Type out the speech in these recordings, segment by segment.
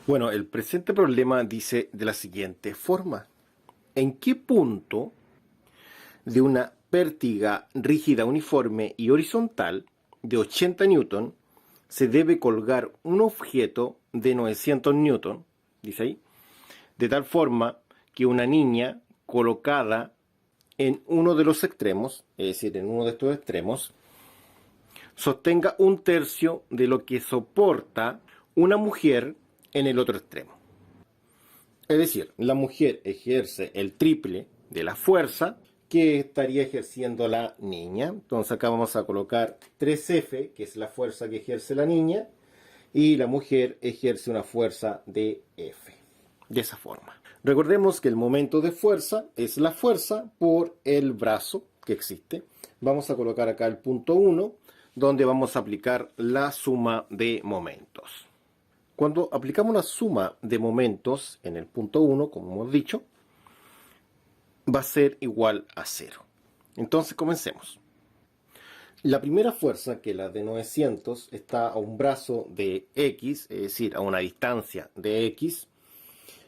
Bueno, el presente problema dice de la siguiente forma. ¿En qué punto de una pértiga rígida, uniforme y horizontal de 80 newton se debe colgar un objeto de 900 newton, dice ahí, de tal forma que una niña colocada en uno de los extremos, es decir, en uno de estos extremos, sostenga un tercio de lo que soporta una mujer en el otro extremo? Es decir, la mujer ejerce el triple de la fuerza que estaría ejerciendo la niña. Entonces acá vamos a colocar 3F, que es la fuerza que ejerce la niña, y la mujer ejerce una fuerza de F. De esa forma. Recordemos que el momento de fuerza es la fuerza por el brazo que existe. Vamos a colocar acá el punto 1, donde vamos a aplicar la suma de momentos. Cuando aplicamos la suma de momentos en el punto 1, como hemos dicho, va a ser igual a 0. Entonces comencemos. La primera fuerza, que es la de 900, está a un brazo de X, es decir, a una distancia de X,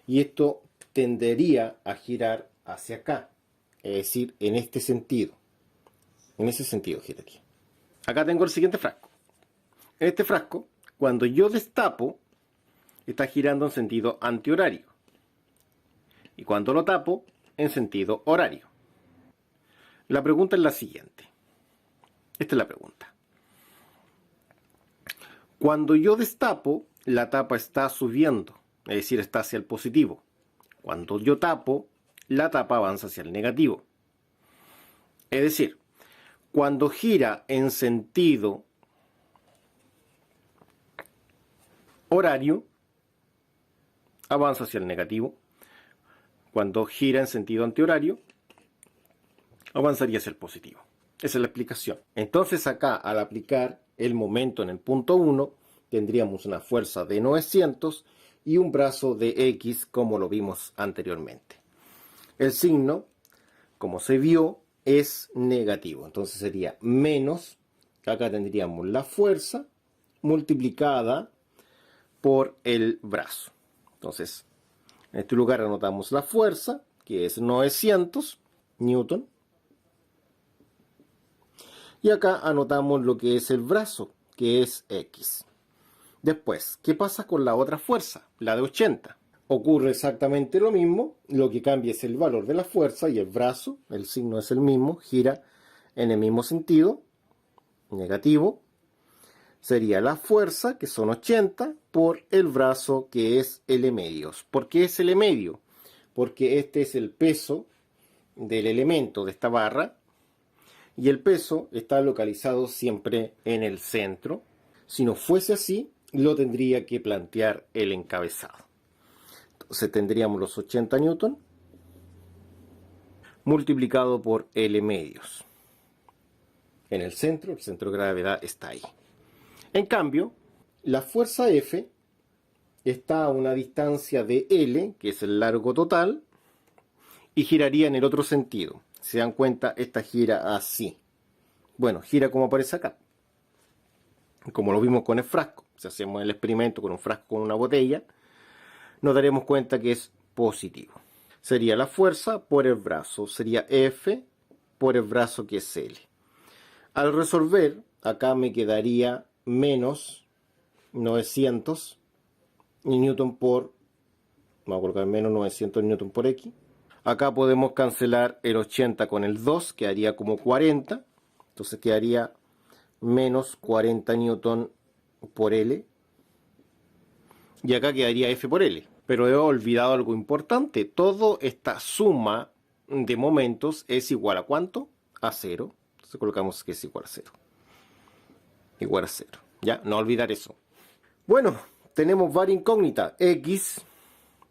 y esto tendería a girar hacia acá, es decir, en este sentido. En ese sentido giraría. Acá tengo el siguiente frasco. En este frasco, cuando yo destapo, está girando en sentido antihorario. Y cuando lo tapo, en sentido horario. La pregunta es la siguiente. Esta es la pregunta. Cuando yo destapo, la tapa está subiendo, es decir, está hacia el positivo. Cuando yo tapo, la tapa avanza hacia el negativo. Es decir, cuando gira en sentido horario, avanza hacia el negativo. Cuando gira en sentido antihorario, avanzaría hacia el positivo. Esa es la explicación. Entonces acá, al aplicar el momento en el punto 1, tendríamos una fuerza de 900 y un brazo de X, como lo vimos anteriormente. El signo, como se vio, es negativo. Entonces sería menos, acá tendríamos la fuerza multiplicada por el brazo. Entonces, en este lugar anotamos la fuerza, que es 900 newton. Y acá anotamos lo que es el brazo, que es X. Después, ¿qué pasa con la otra fuerza, la de 80? Ocurre exactamente lo mismo, lo que cambia es el valor de la fuerza y el brazo, el signo es el mismo, gira en el mismo sentido, negativo. Sería la fuerza, que son 80, por el brazo, que es L medios. ¿Por qué es L medio? Porque este es el peso del elemento de esta barra, y el peso está localizado siempre en el centro. Si no fuese así, lo tendría que plantear el encabezado. Entonces tendríamos los 80 newton multiplicado por L medios. En el centro de gravedad está ahí. En cambio, la fuerza F está a una distancia de L, que es el largo total, y giraría en el otro sentido. ¿Se dan cuenta? Esta gira así. Bueno, gira como aparece acá. Como lo vimos con el frasco. Si hacemos el experimento con un frasco con una botella, nos daremos cuenta que es positivo. Sería la fuerza por el brazo. Sería F por el brazo, que es L. Al resolver, acá me quedaría menos 900 newton por... Vamos a colocar menos 900 newton por X. Acá podemos cancelar el 80 con el 2, quedaría como 40. Entonces quedaría menos 40 newton por L. Y acá quedaría F por L. Pero he olvidado algo importante. Toda esta suma de momentos es igual a ¿cuánto? A 0. Entonces colocamos que es igual a 0. Igual a 0. Ya, no olvidar eso. Bueno, tenemos varias incógnitas. X,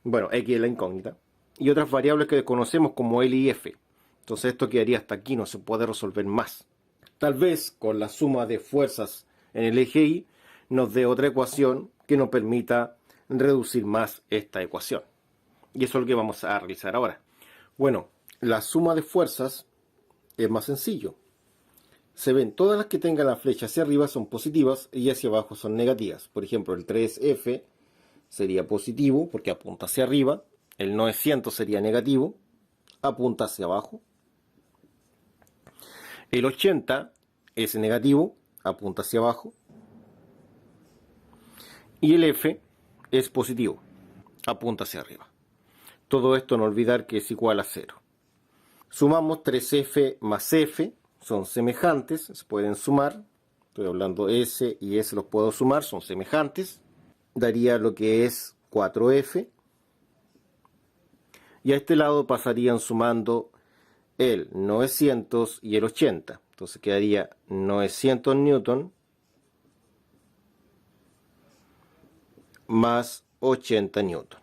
bueno, X es la incógnita. Y otras variables que desconocemos como L y F. Entonces esto quedaría hasta aquí, no se puede resolver más. Tal vez con la suma de fuerzas en el eje Y nos dé otra ecuación que nos permita reducir más esta ecuación. Y eso es lo que vamos a realizar ahora. Bueno, la suma de fuerzas es más sencillo. Se ven todas las que tengan la flecha hacia arriba son positivas y hacia abajo son negativas. Por ejemplo, el 3F sería positivo porque apunta hacia arriba. El 900 sería negativo, apunta hacia abajo. El 80 es negativo, apunta hacia abajo. Y el F es positivo, apunta hacia arriba. Todo esto no olvidar que es igual a 0. Sumamos 3F más F, son semejantes, se pueden sumar. Estoy hablando S y S los puedo sumar, son semejantes. Daría lo que es 4F. Y a este lado pasarían sumando el 900 y el 80. Entonces quedaría 900 newton más 80 newton.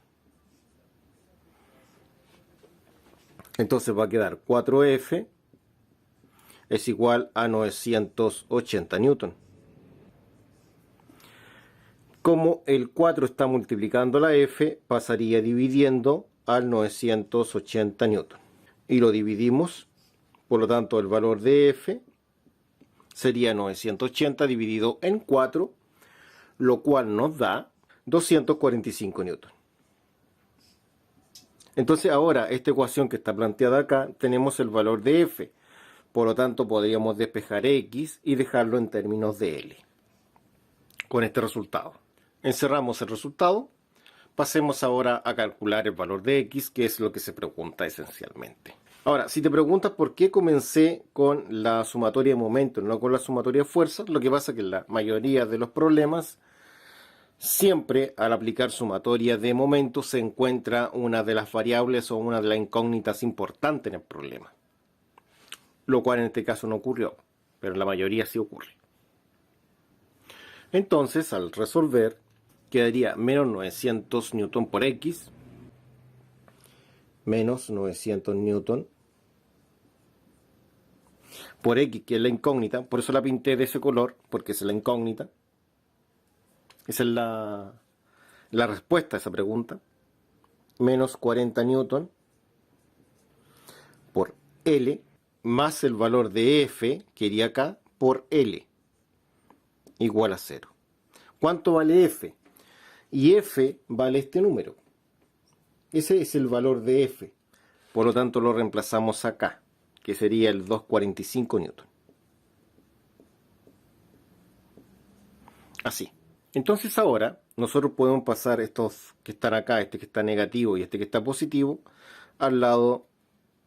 Entonces va a quedar 4F es igual a 980 newton. Como el 4 está multiplicando la F, pasaría dividiendo al 980 newton. Y lo dividimos, por lo tanto el valor de F sería 980 dividido en 4, lo cual nos da 245 newton. Entonces ahora, esta ecuación que está planteada acá, tenemos el valor de F. Por lo tanto, podríamos despejar X y dejarlo en términos de L. Con este resultado. Encerramos el resultado. Pasemos ahora a calcular el valor de X, que es lo que se pregunta esencialmente. Ahora, si te preguntas por qué comencé con la sumatoria de momentos, no con la sumatoria de fuerzas, lo que pasa es que en la mayoría de los problemas, siempre al aplicar sumatoria de momentos se encuentra una de las variables o una de las incógnitas importantes en el problema. Lo cual en este caso no ocurrió, pero en la mayoría sí ocurre. Entonces, al resolver, quedaría menos 900 newton por X, menos 900 newton por X, que es la incógnita. Por eso la pinté de ese color, porque es la incógnita. Esa es la respuesta a esa pregunta. Menos 40 newton por L, más el valor de F, que iría acá, por L, igual a 0. ¿Cuánto vale F? Y F vale este número. Ese es el valor de F. Por lo tanto, lo reemplazamos acá, que sería el 245 newton. Así. Entonces ahora, nosotros podemos pasar estos que están acá, este que está negativo y este que está positivo, al lado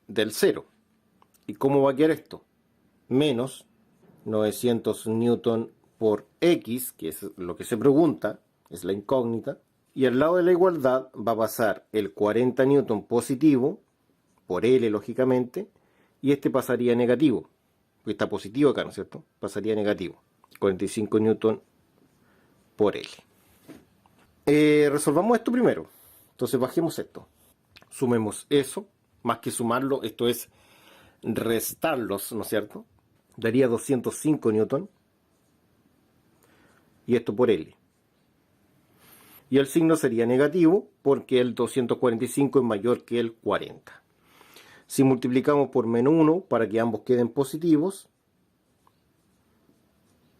del 0. ¿Y cómo va a quedar esto? Menos 900 newton por X, que es lo que se pregunta, es la incógnita. Y al lado de la igualdad va a pasar el 40 newton positivo, por L lógicamente, y este pasaría negativo. Porque está positivo acá, ¿no es cierto? Pasaría negativo. 45 newton por L. Resolvamos esto primero. Entonces bajemos esto. Sumemos eso. Más que sumarlo, esto es restarlos, ¿no es cierto? Daría 205 newton. Y esto por L. Y el signo sería negativo porque el 245 es mayor que el 40. Si multiplicamos por menos 1 para que ambos queden positivos,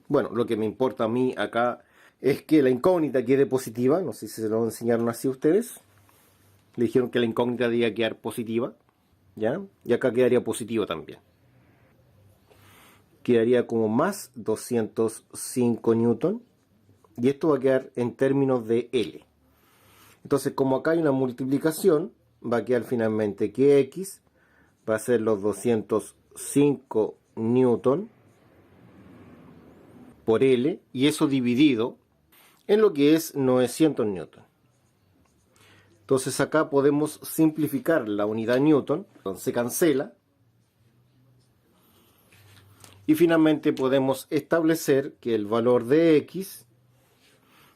bueno, lo que me importa a mí acá es que la incógnita quede positiva. No sé si se lo enseñaron así a ustedes. Le dijeron que la incógnita debía quedar positiva, ¿ya? Y acá quedaría positivo también. Quedaría como más 205 newton. Y esto va a quedar en términos de L. Entonces, como acá hay una multiplicación, va a quedar finalmente que X va a ser los 205 newton por L, y eso dividido en lo que es 900 newton. Entonces acá podemos simplificar la unidad newton, entonces se cancela, y finalmente podemos establecer que el valor de X,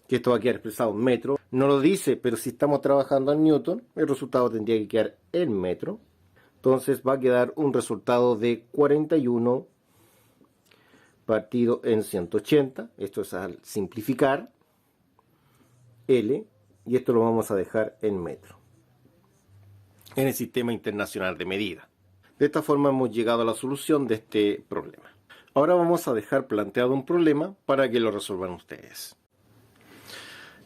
que esto va a quedar expresado en metro, no lo dice, pero si estamos trabajando en newton, el resultado tendría que quedar en metro. Entonces va a quedar un resultado de 41 partido en 180. Esto es al simplificar L, y esto lo vamos a dejar en metro en el Sistema Internacional de Medida. De esta forma hemos llegado a la solución de este problema. Ahora vamos a dejar planteado un problema para que lo resuelvan ustedes.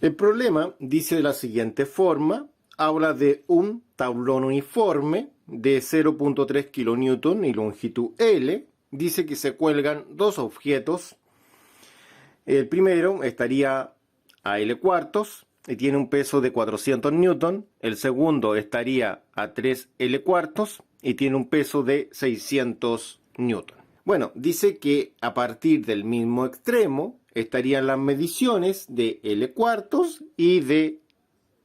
El problema dice de la siguiente forma, habla de un tablón uniforme de 0.3 kN y longitud L. Dice que se cuelgan dos objetos. El primero estaría a L cuartos y tiene un peso de 400 newton. El segundo estaría a 3 L cuartos y tiene un peso de 600 newton. Bueno, dice que a partir del mismo extremo estarían las mediciones de L cuartos y de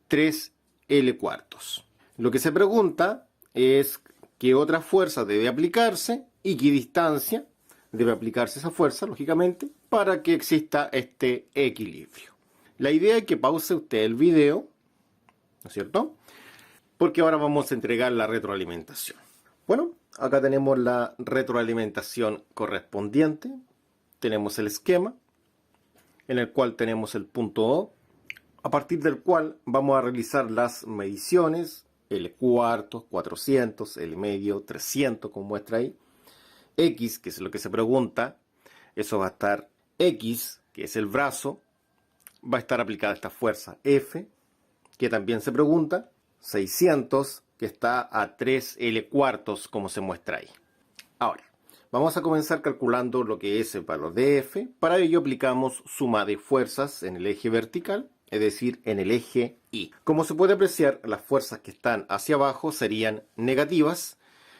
3 L cuartos. Lo que se pregunta es qué otra fuerza debe aplicarse y qué distancia debe aplicarse esa fuerza, lógicamente, para que exista este equilibrio. La idea es que pause usted el video, ¿no es cierto? Porque ahora vamos a entregar la retroalimentación. Bueno, acá tenemos la retroalimentación correspondiente. Tenemos el esquema, en el cual tenemos el punto O, a partir del cual vamos a realizar las mediciones, L cuartos, 400, L medio, 300, como muestra ahí. X, que es lo que se pregunta, eso va a estar X, que es el brazo, va a estar aplicada esta fuerza F, que también se pregunta, 600, que está a 3 L cuartos, como se muestra ahí. Ahora, vamos a comenzar calculando lo que es el valor de F. Para ello aplicamos suma de fuerzas en el eje vertical, es decir, en el eje Y. Como se puede apreciar, las fuerzas que están hacia abajo serían negativas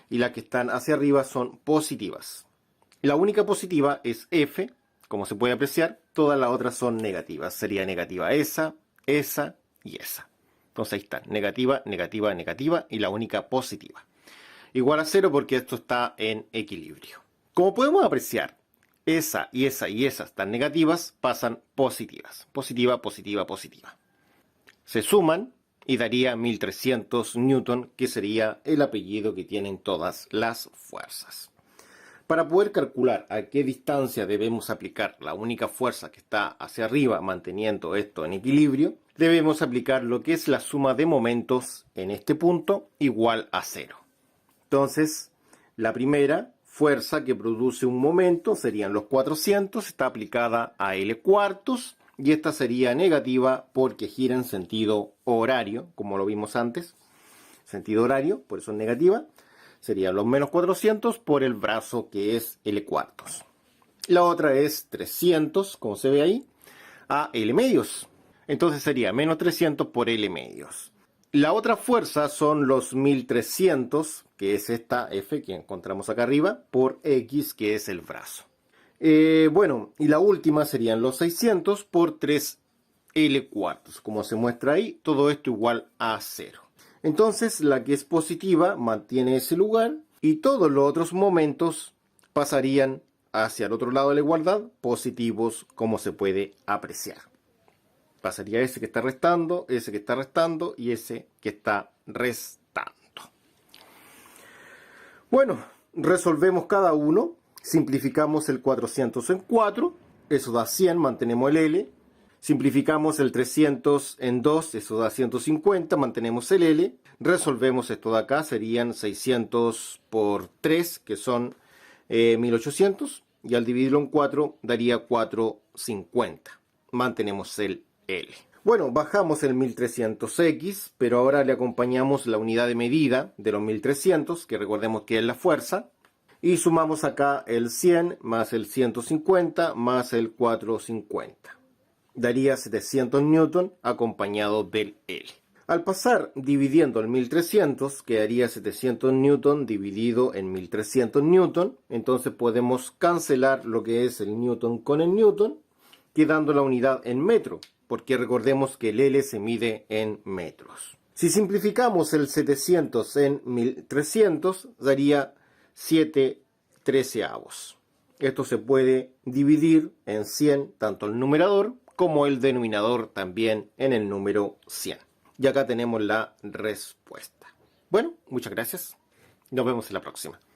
y las que están hacia arriba son positivas. La única positiva es F, como se puede apreciar, todas las otras son negativas. Sería negativa esa y esa. Entonces ahí está, negativa, negativa, negativa y la única positiva. Igual a 0 porque esto está en equilibrio. Como podemos apreciar, esa y esa y esas están negativas, pasan positivas. Positiva, positiva, positiva. Se suman y daría 1300 newton, que sería el apellido que tienen todas las fuerzas. Para poder calcular a qué distancia debemos aplicar la única fuerza que está hacia arriba, manteniendo esto en equilibrio, debemos aplicar lo que es la suma de momentos en este punto igual a 0. Entonces, la primera fuerza que produce un momento serían los 400, está aplicada a L cuartos, y esta sería negativa porque gira en sentido horario, como lo vimos antes. Sentido horario, por eso es negativa. Serían los menos 400 por el brazo que es L cuartos. La otra es 300, como se ve ahí, a L medios. Entonces sería menos 300 por L medios. La otra fuerza son los 1300, que es esta F que encontramos acá arriba, por X, que es el brazo. Bueno, y la última serían los 600 por 3 L cuartos. Como se muestra ahí, todo esto igual a 0. Entonces, la que es positiva mantiene ese lugar y todos los otros momentos pasarían hacia el otro lado de la igualdad, positivos, como se puede apreciar. Pasaría ese que está restando, ese que está restando y ese que está restando. Bueno, resolvemos cada uno. Simplificamos el 400 en 4, eso da 100, mantenemos el L. Simplificamos el 300 en 2, eso da 150, mantenemos el L. Resolvemos esto de acá, serían 600 por 3, que son 1800. Y al dividirlo en 4, daría 450. Mantenemos el L. Bueno, bajamos el 1300X, pero ahora le acompañamos la unidad de medida de los 1300, que recordemos que es la fuerza. Y sumamos acá el 100 más el 150 más el 450. Daría 700 newton acompañado del L. Al pasar dividiendo el 1300, quedaría 700 newton dividido en 1300 newton. Entonces podemos cancelar lo que es el newton con el newton, quedando la unidad en metro, porque recordemos que el L se mide en metros. Si simplificamos el 700 en 1300, daría 7/13. Esto se puede dividir en 100, tanto el numerador como el denominador también en el número 100. Y acá tenemos la respuesta. Bueno, muchas gracias. Nos vemos en la próxima.